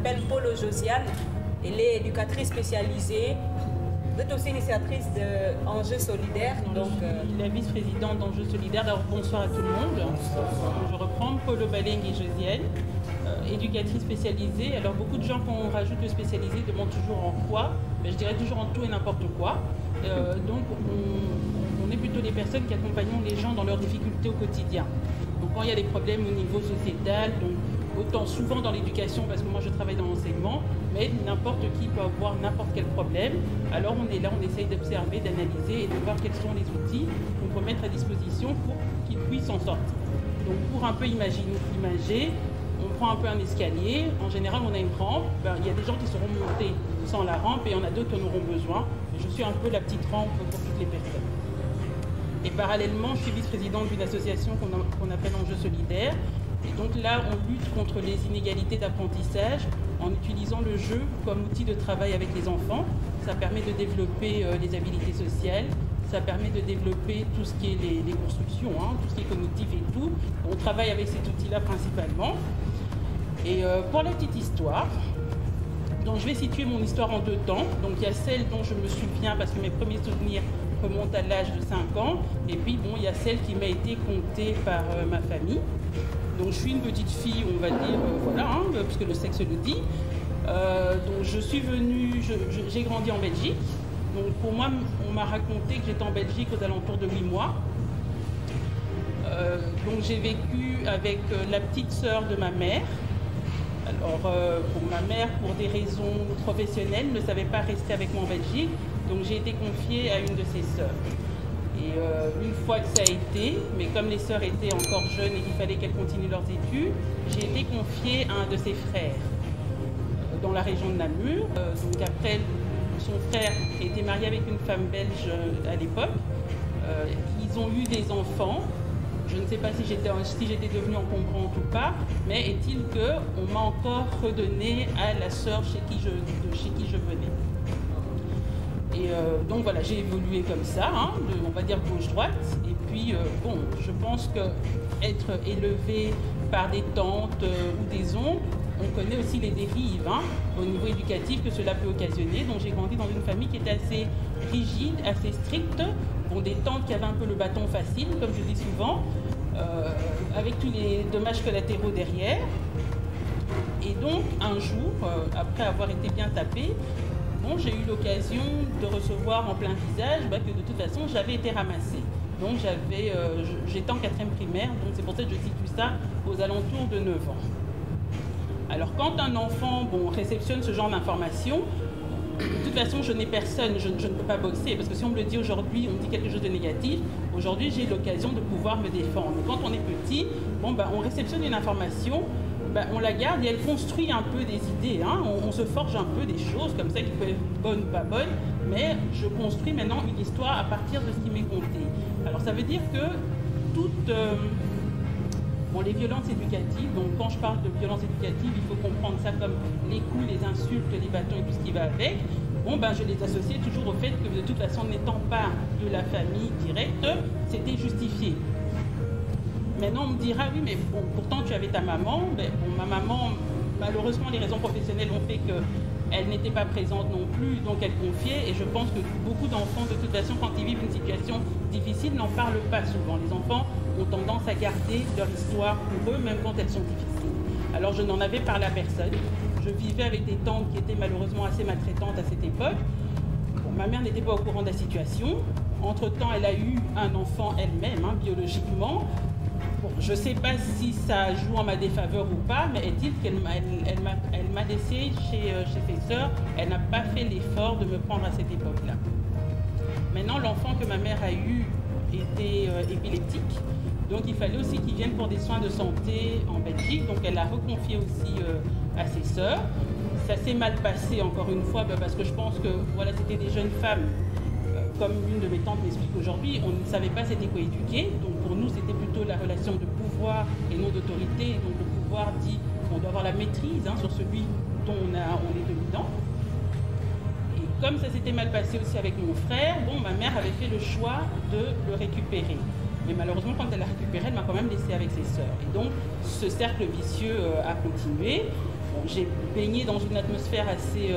m'appelle Polo Josiane. Elle est éducatrice spécialisée. Vous êtes aussi initiatrice d'Enjeux Solidaires. Donc, je suis la vice-présidente d'Enjeux Solidaires. Alors, bonsoir à tout le monde. Je reprends Polo Balengue et Josiane, éducatrice spécialisée. Alors, beaucoup de gens, quand on rajoute le spécialisé, demandent toujours en quoi. Mais je dirais toujours en tout et n'importe quoi. Donc, on est plutôt des personnes qui accompagnent les gens dans leurs difficultés au quotidien. Donc, quand il y a des problèmes au niveau sociétal, donc autant souvent dans l'éducation, parce que moi je travaille dans l'enseignement, mais n'importe qui peut avoir n'importe quel problème. Alors on est là, on essaye d'observer, d'analyser et de voir quels sont les outils qu'on peut mettre à disposition pour qu'ils puissent s'en sortir. Donc pour un peu imager, on prend un peu un escalier. En général, on a une rampe. Il y a des gens qui seront montés sans la rampe et il y en a d'autres qui en auront besoin. Je suis un peu la petite rampe pour toutes les personnes. Et parallèlement, je suis vice-présidente d'une association qu'on appelle Enjeux Solidaires. Et donc là, on lutte contre les inégalités d'apprentissage en utilisant le jeu comme outil de travail avec les enfants. Ça permet de développer les habilités sociales, ça permet de développer tout ce qui est les constructions, tout ce qui est cognitif et tout. On travaille avec cet outil-là principalement. Et pour la petite histoire, donc je vais situer mon histoire en deux temps. Donc il y a celle dont je me souviens parce que mes premiers souvenirs remontent à l'âge de 5 ans. Et puis bon, il y a celle qui m'a été contée par ma famille. Donc je suis une petite fille, on va dire, voilà, puisque le sexe le dit. Donc je suis venue, j'ai grandi en Belgique. Donc pour moi, on m'a raconté que j'étais en Belgique aux alentours de 8 mois. Donc j'ai vécu avec la petite sœur de ma mère. Alors pour ma mère, pour des raisons professionnelles, ne savait pas rester avec moi en Belgique. Donc j'ai été confiée à une de ses sœurs. Et une fois que ça a été, mais comme les sœurs étaient encore jeunes et qu'il fallait qu'elles continuent leurs études, j'ai été confiée à un de ses frères dans la région de Namur. Donc après, son frère était marié avec une femme belge à l'époque. Ils ont eu des enfants. Je ne sais pas si j'étais devenue encombrante ou pas, mais est-il qu'on m'a encore redonné à la sœur chez qui je venais. Et donc voilà, j'ai évolué comme ça, on va dire gauche-droite. Et puis, bon, je pense qu'être élevé par des tantes ou des oncles, on connaît aussi les dérives au niveau éducatif que cela peut occasionner. Donc j'ai grandi dans une famille qui était assez rigide, assez stricte. Bon, des tantes qui avaient un peu le bâton facile, comme je dis souvent, avec tous les dommages collatéraux derrière. Et donc, un jour, après avoir été bien tapée, bon, j'ai eu l'occasion de recevoir en plein visage que de toute façon j'avais été ramassée. Donc j'étais en 4e primaire, donc c'est pour ça que je situe ça aux alentours de 9 ans. Alors quand un enfant réceptionne ce genre d'informations, de toute façon je n'ai personne, je ne peux pas boxer, parce que si on me le dit aujourd'hui, on me dit quelque chose de négatif, aujourd'hui j'ai l'occasion de pouvoir me défendre. Quand on est petit, on réceptionne une information, on la garde et elle construit un peu des idées. On se forge un peu des choses comme ça qui peuvent être bonnes ou pas bonnes, mais je construis maintenant une histoire à partir de ce qui m'est conté. Alors ça veut dire que toutes les violences éducatives, donc quand je parle de violences éducatives, il faut comprendre ça comme les coups, les insultes, les bâtons et tout ce qui va avec. Je les associais toujours au fait que de toute façon, n'étant pas de la famille directe, c'était justifié. Maintenant, on me dira, oui, mais pourtant tu avais ta maman. Ma maman, malheureusement, les raisons professionnelles ont fait qu'elle n'était pas présente non plus, donc elle confiait. Et je pense que beaucoup d'enfants, de toute façon, quand ils vivent une situation difficile, n'en parlent pas souvent. Les enfants ont tendance à garder leur histoire pour eux, même quand elles sont difficiles. Alors, je n'en avais parlé à personne. Je vivais avec des tantes qui étaient malheureusement assez maltraitantes à cette époque. Ma mère n'était pas au courant de la situation. Entre-temps, elle a eu un enfant elle-même, biologiquement. Je ne sais pas si ça joue en ma défaveur ou pas, mais est-il qu'elle m'a laissé chez ses sœurs. Elle n'a pas fait l'effort de me prendre à cette époque-là. Maintenant, l'enfant que ma mère a eu était épileptique. Donc, il fallait aussi qu'il vienne pour des soins de santé en Belgique. Donc, elle l'a reconfié aussi à ses sœurs. Ça s'est mal passé, encore une fois, parce que je pense que c'était des jeunes femmes. Comme une de mes tantes m'explique aujourd'hui, on ne savait pas c'était quoi éduquer. Donc pour nous, c'était plutôt la relation de pouvoir et non d'autorité. Donc le pouvoir dit qu'on doit avoir la maîtrise sur celui dont on est dominant. Et comme ça s'était mal passé aussi avec mon frère, ma mère avait fait le choix de le récupérer. Mais malheureusement, quand elle l'a récupéré, elle m'a quand même laissé avec ses sœurs. Et donc, ce cercle vicieux a continué. Bon, j'ai baigné dans une atmosphère assez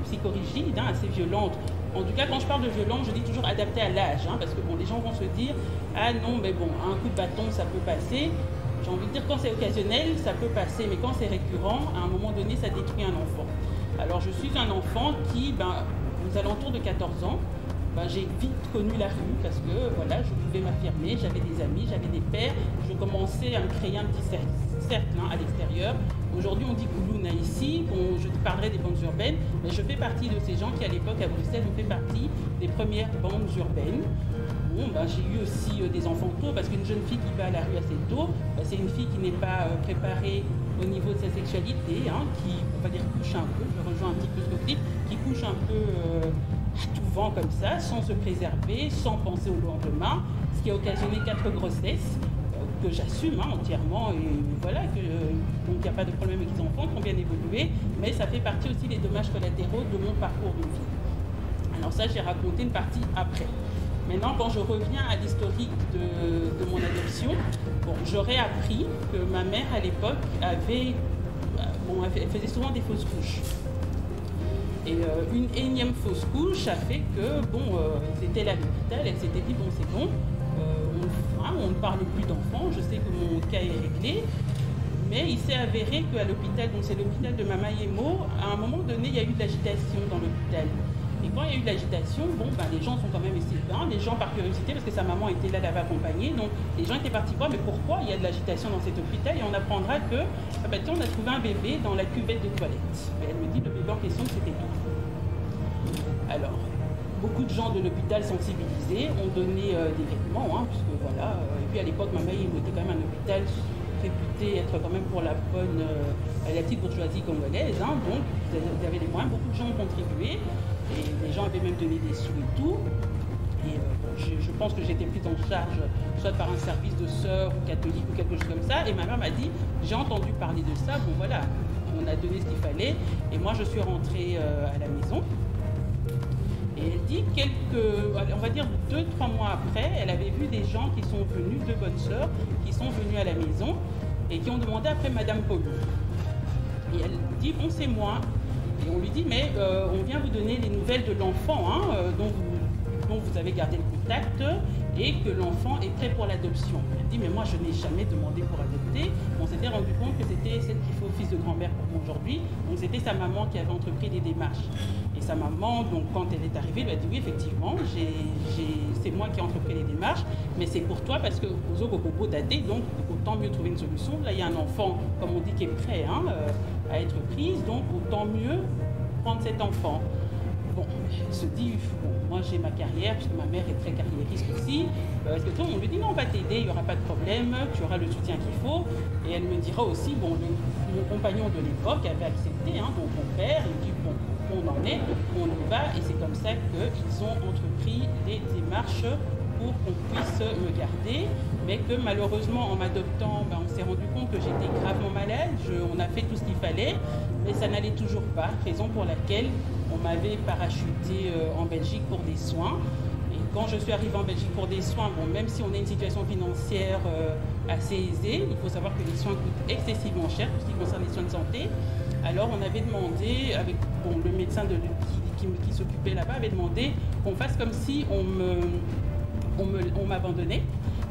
psychorigide, hein, assez violente. En tout cas, quand je parle de violence, je dis toujours adapté à l'âge, hein, parce que bon, les gens vont se dire « Ah non, mais bon, un coup de bâton, ça peut passer ». J'ai envie de dire quand c'est occasionnel, ça peut passer, mais quand c'est récurrent, à un moment donné, ça détruit un enfant. Alors je suis un enfant qui, aux alentours de 14 ans, j'ai vite connu la rue parce que voilà, je pouvais m'affirmer, j'avais des amis, j'avais des pères, je commençais à me créer un petit cercle à l'extérieur. Aujourd'hui, on dit Koulouna ici, bon, je te parlerai des bandes urbaines, mais je fais partie de ces gens qui, à l'époque, à Bruxelles, ont fait partie des premières bandes urbaines. Bon, j'ai eu aussi des enfants tôt, parce qu'une jeune fille qui va à la rue assez tôt, c'est une fille qui n'est pas préparée au niveau de sa sexualité, hein, qui, on va dire, couche un peu, je rejoins un petit peu ce que vous dites, qui couche un peu à tout vent comme ça, sans se préserver, sans penser au lendemain, ce qui a occasionné 4 grossesses, que j'assume entièrement, et voilà, donc il n'y a pas de problème avec les enfants qui ont bien évolué, mais ça fait partie aussi des dommages collatéraux de mon parcours de vie. Alors ça, j'ai raconté une partie après. Maintenant, quand je reviens à l'historique de mon adoption, bon, j'aurais appris que ma mère, à l'époque, elle faisait souvent des fausses couches. Et une énième fausse couche a fait que, c'était à l'hôpital, elle s'était dit, bon, c'est bon, on ne parle plus d'enfants, je sais que mon cas est réglé, mais il s'est avéré qu'à l'hôpital, donc c'est l'hôpital de Mama Yemo, à un moment donné, il y a eu de l'agitation dans l'hôpital. Et quand il y a eu de l'agitation, les gens sont quand même restés dedans, les gens par curiosité, parce que sa maman était là, l'avait accompagnée, donc les gens étaient partis voir, mais pourquoi il y a de l'agitation dans cet hôpital? Et on apprendra que, tiens, on a trouvé un bébé dans la cuvette de toilette. Et elle me dit, le bébé en question, c'était tout. Alors, beaucoup de gens de l'hôpital sensibilisés ont donné des vêtements, hein, puisque voilà, et puis à l'époque, Mama Yemo était quand même un hôpital réputé être quand même pour la bonne, la petite bourgeoisie congolaise, hein, donc vous avez les moyens, beaucoup de gens ont contribué. Et les gens avaient même donné des sous et tout. Et je pense que j'étais prise en charge soit par un service de sœurs ou catholique ou quelque chose comme ça. Et ma mère m'a dit, j'ai entendu parler de ça, bon voilà, on a donné ce qu'il fallait. Et moi je suis rentrée à la maison. Et elle dit on va dire 2-3 mois après, elle avait vu des gens qui sont venus, 2 bonnes sœurs, qui sont venues à la maison et qui ont demandé après Madame Polo. Et elle dit, bon c'est moi. Et on lui dit, mais on vient vous donner les nouvelles de l'enfant, hein, dont vous avez gardé le contact et que l'enfant est prêt pour l'adoption. Elle dit, mais moi je n'ai jamais demandé pour adopter. On s'était rendu compte que c'était celle qui fait office de grand-mère pour moi aujourd'hui. Donc c'était sa maman qui avait entrepris des démarches. Et sa maman, donc quand elle est arrivée, elle a dit, oui effectivement, c'est moi qui ai entrepris les démarches, mais c'est pour toi parce que aux Ogogogo daté, donc autant mieux trouver une solution. Là il y a un enfant, comme on dit, qui est prêt à être prise, donc autant mieux prendre cet enfant. Bon, elle se dit, bon, moi j'ai ma carrière, puisque ma mère est très carriériste aussi, est-ce que on lui dit non, on va t'aider, il n'y aura pas de problème, tu auras le soutien qu'il faut. Et elle me dira aussi, bon, mon compagnon de l'époque avait accepté, hein, donc mon père, il dit, bon, on en est, on y va, et c'est comme ça qu'ils ont entrepris des démarches pour qu'on puisse me garder, mais que malheureusement en m'adoptant, on s'est rendu compte que j'étais gravement malade, on a fait tout ce qu'il fallait, mais ça n'allait toujours pas, raison pour laquelle on m'avait parachuté en Belgique pour des soins. Et quand je suis arrivée en Belgique pour des soins, bon, même si on a une situation financière assez aisée, il faut savoir que les soins coûtent excessivement cher, tout ce qui concerne les soins de santé. Alors on avait demandé, avec le médecin qui s'occupait là-bas, avait demandé qu'on fasse comme si on m'abandonnait.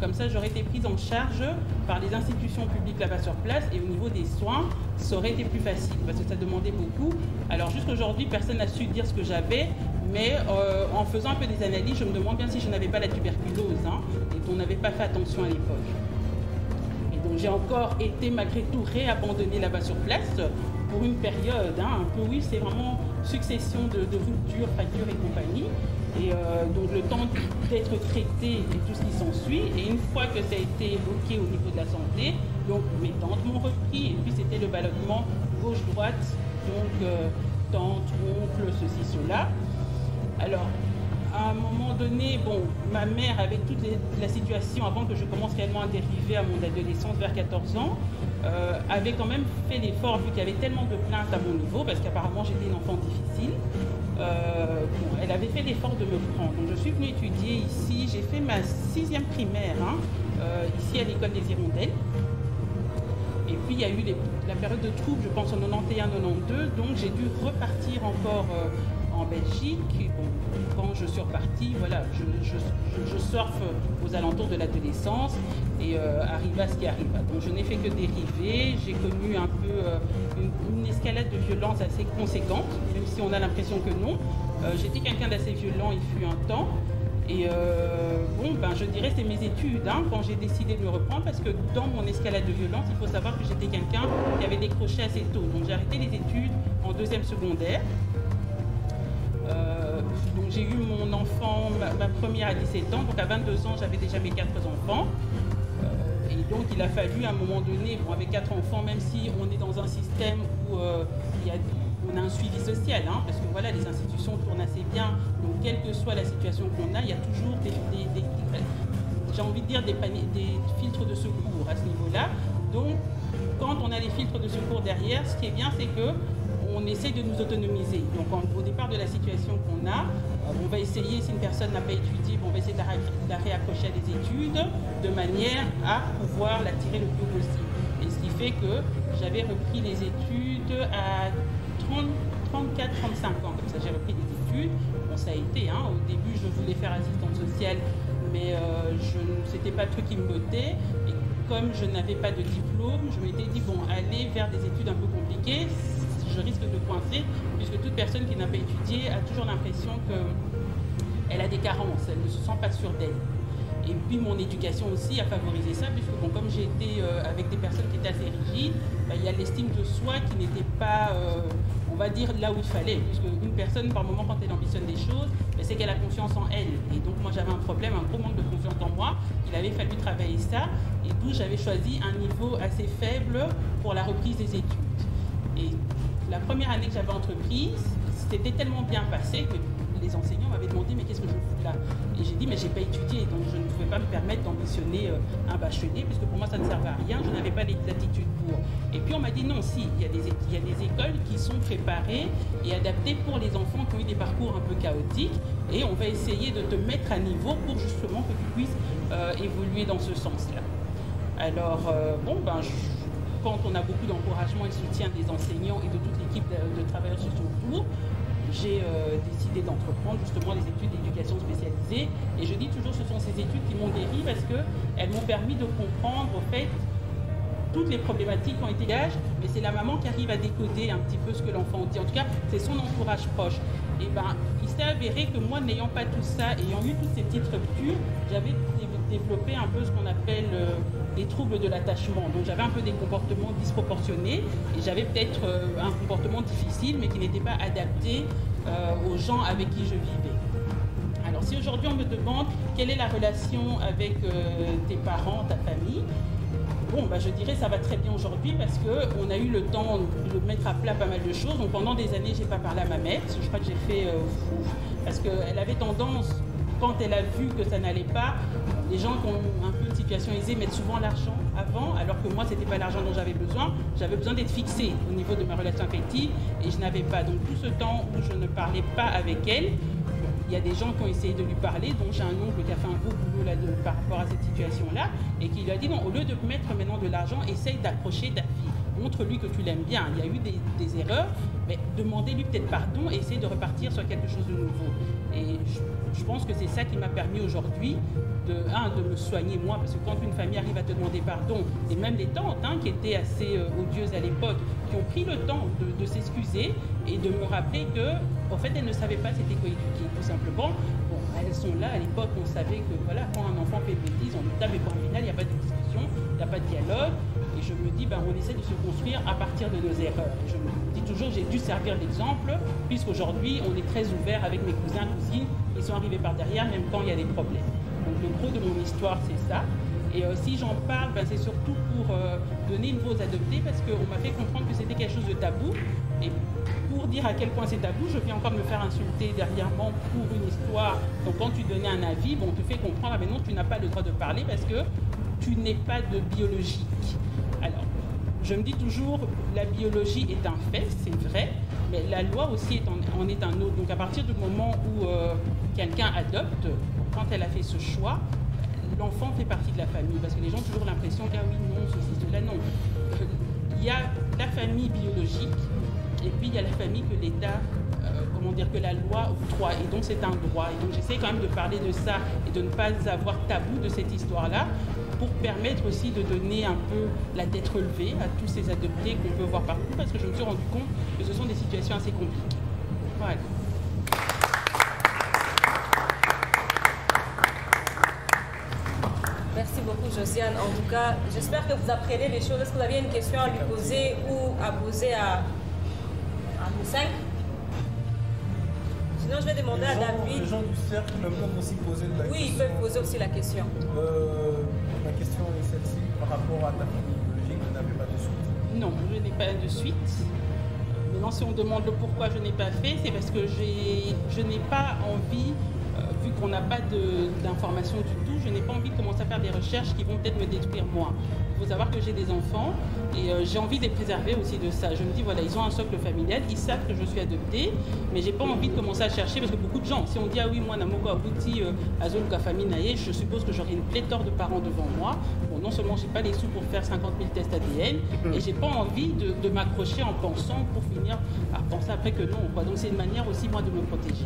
Comme ça, j'aurais été prise en charge par les institutions publiques là-bas sur place et au niveau des soins, ça aurait été plus facile parce que ça demandait beaucoup. Alors jusqu'aujourd'hui, personne n'a su dire ce que j'avais, mais en faisant un peu des analyses, je me demande bien si je n'avais pas la tuberculose et qu'on n'avait pas fait attention à l'époque. Et donc j'ai encore été malgré tout réabandonnée là-bas sur place pour une période, un peu, oui, c'est vraiment succession de ruptures, fractures et compagnie. Et donc le temps d'être traité et tout ce qui s'ensuit. Et une fois que ça a été évoqué au niveau de la santé, donc mes tantes m'ont repris. Et puis c'était le ballottement gauche-droite, donc tante, oncle, ceci, cela. Alors, à un moment donné, bon, ma mère, avec toute la situation, avant que je commence réellement à dériver à mon adolescence vers 14 ans, avait quand même fait l'effort, vu qu'il y avait tellement de plaintes à mon niveau, parce qu'apparemment j'étais une enfant difficile. Elle avait fait l'effort de me prendre. Donc je suis venue étudier ici, j'ai fait ma 6e primaire, ici à l'école des Hirondelles. Et puis il y a eu la période de trouble, je pense en 91-92, donc j'ai dû repartir encore en Belgique. Et bon, quand je suis repartie, voilà, je surfe aux alentours de l'adolescence et arriva ce qui arriva. Donc je n'ai fait que dériver, j'ai connu un peu une escalade de violence assez conséquente, même si on a l'impression que non. J'étais quelqu'un d'assez violent, il fut un temps. Et bon, ben, je dirais que c'était mes études hein, quand j'ai décidé de me reprendre, parce que dans mon escalade de violence, il faut savoir que j'étais quelqu'un qui avait décroché assez tôt. Donc j'ai arrêté les études en deuxième secondaire. Donc j'ai eu mon enfant, ma première à 17 ans, donc à 22 ans j'avais déjà mes 4 enfants. Et donc il a fallu à un moment donné, bon, avec 4 enfants, même si on est dans un système où on a un suivi social, hein, parce que voilà, les institutions tournent assez bien, donc quelle que soit la situation qu'on a, il y a toujours j'ai envie de dire des filtres de secours à ce niveau-là. Donc quand on a les filtres de secours derrière, ce qui est bien, c'est que on essaie de nous autonomiser. Donc au départ de la situation qu'on a, on va essayer, si une personne n'a pas étudié, on va essayer de la réaccrocher à des études de manière à pouvoir l'attirer le plus possible. Et ce qui fait que j'avais repris les études à 34, 35 ans. Comme ça, j'ai repris des études. Bon, ça a été, hein, au début, je voulais faire assistante sociale, mais c'était pas le truc qui me bottait. Et comme je n'avais pas de diplôme, je m'étais dit, bon, aller vers des études un peu compliquées, je risque de coincer, puisque toute personne qui n'a pas étudié a toujours l'impression qu'elle a des carences, elle ne se sent pas sûre d'elle. Et puis mon éducation aussi a favorisé ça, puisque bon, comme j'ai été avec des personnes qui étaient assez rigides, il y a l'estime de soi qui n'était pas, on va dire, là où il fallait. Puisque une personne, par moment, quand elle ambitionne des choses, c'est qu'elle a confiance en elle. Et donc moi j'avais un problème, un gros manque de confiance en moi. Il avait fallu travailler ça, et d'où j'avais choisi un niveau assez faible pour la reprise des études. Et la première année que j'avais entreprise, c'était tellement bien passé que les enseignants m'avaient demandé mais qu'est-ce que je fous là? Et j'ai dit mais j'ai pas étudié, donc je ne pouvais pas me permettre d'ambitionner un bachelier, puisque pour moi ça ne servait à rien, je n'avais pas l'aptitude pour. Et puis on m'a dit non, si, il y a des écoles qui sont préparées et adaptées pour les enfants qui ont eu des parcours un peu chaotiques, et on va essayer de te mettre à niveau pour justement que tu puisses évoluer dans ce sens-là. Alors bon ben quand on a beaucoup d'encouragement et de soutien des enseignants et de toute l'équipe de travailleurs sociaux autour, j'ai décidé d'entreprendre justement les études d'éducation spécialisée. Et je dis toujours que ce sont ces études qui m'ont guéri, parce qu'elles m'ont permis de comprendre au fait toutes les problématiques qui ont été gages, mais c'est la maman qui arrive à décoder un petit peu ce que l'enfant dit. En tout cas, c'est son entourage proche. Et ben, il s'est avéré que moi, n'ayant pas tout ça, ayant eu toutes ces petites ruptures, j'avais développé un peu ce qu'on appelle les troubles de l'attachement. Donc j'avais un peu des comportements disproportionnés, et j'avais peut-être un comportement difficile, mais qui n'était pas adapté aux gens avec qui je vivais. Alors si aujourd'hui on me demande quelle est la relation avec tes parents, ta famille, bon, bah, je dirais ça va très bien aujourd'hui, parce qu'on a eu le temps de mettre à plat pas mal de choses. Donc pendant des années, j'ai pas parlé à ma mère, parce que je crois que j'ai fait parce qu'elle avait tendance, quand elle a vu que ça n'allait pas, les gens qui ont un peu une situation aisée mettent souvent l'argent avant, alors que moi, c'était pas l'argent dont j'avais besoin. J'avais besoin d'être fixée au niveau de ma relation affective, et je n'avais pas. Donc tout ce temps où je ne parlais pas avec elle, il y a des gens qui ont essayé de lui parler, dont j'ai un oncle qui a fait un beau boulot là par rapport à cette situation-là, et qui lui a dit non, au lieu de mettre maintenant de l'argent, essaye d'accrocher ta fille. Montre-lui que tu l'aimes bien. Il y a eu des erreurs, mais demandez-lui peut-être pardon et essayez de repartir sur quelque chose de nouveau. Et je pense que c'est ça qui m'a permis aujourd'hui de me soigner moi, parce que quand une famille arrive à te demander pardon, et même les tantes qui étaient assez odieuses à l'époque, qui ont pris le temps de s'excuser et de me rappeler que, en fait, elles ne savaient pas c'était quoi éduquer, tout simplement. Bon, elles sont là, à l'époque, on savait que voilà, quand un enfant fait bêtise, on le tape, mais pour un final, il n'y a pas de discussion, il n'y a pas de dialogue. Et je me dis, on essaie de se construire à partir de nos erreurs. Et je me dis toujours, j'ai dû servir d'exemple, puisqu'aujourd'hui, on est très ouvert avec mes cousins, cousines, qui sont arrivés par derrière, même quand il y a des problèmes. Donc le gros de mon histoire, c'est ça. Et si j'en parle, c'est surtout pour donner une voix aux adoptés, parce qu'on m'a fait comprendre que c'était quelque chose de tabou. Et pour dire à quel point c'est tabou, je viens encore me faire insulter dernièrement pour une histoire. Donc quand tu donnais un avis, on te fait comprendre, mais non, tu n'as pas le droit de parler parce que tu n'es pas de biologique. Alors, je me dis toujours, la biologie est un fait, c'est vrai, mais la loi aussi en est un autre. Donc à partir du moment où quelqu'un adopte, quand elle a fait ce choix, l'enfant fait partie de la famille, parce que les gens ont toujours l'impression qu'ah oui, non, ceci, cela, non. il y a la famille biologique et puis il y a la famille que l'État, que la loi octroie. Et donc c'est un droit. Et donc j'essaie quand même de parler de ça et de ne pas avoir tabou de cette histoire-là pour permettre aussi de donner un peu la tête relevée à tous ces adoptés qu'on peut voir partout, parce que je me suis rendu compte que ce sont des situations assez compliquées. Voilà. Merci beaucoup, Josiane. En tout cas, j'espère que vous apprenez des choses. Est-ce que vous aviez une question à lui poser ou à poser à nous cinq? Sinon, je vais demander à David. Les gens du cercle peuvent aussi poser la question. Oui, ils peuvent poser aussi la question. Ma question est celle-ci. Par rapport à ta famille biologique, vous n'avez pas de suite? Non, je n'ai pas de suite. Maintenant, si on demande le pourquoi je n'ai pas fait, c'est parce que je n'ai pas envie, vu qu'on n'a pas d'informations du tout, je n'ai pas envie de commencer à faire des recherches qui vont peut-être me détruire moi. Il faut savoir que j'ai des enfants et j'ai envie de les préserver aussi de ça. Je me dis, voilà, ils ont un socle familial, ils savent que je suis adoptée, mais j'ai pas envie de commencer à chercher, parce que beaucoup de gens, si on dit, ah oui, moi, Namoko Abouti, Azol famille Naye, je suppose que j'aurai une pléthore de parents devant moi. Bon, non seulement j'ai pas les sous pour faire 50 000 tests ADN, et j'ai pas envie de m'accrocher en pensant, pour finir, à penser après que non, quoi. Donc c'est une manière aussi, moi, de me protéger.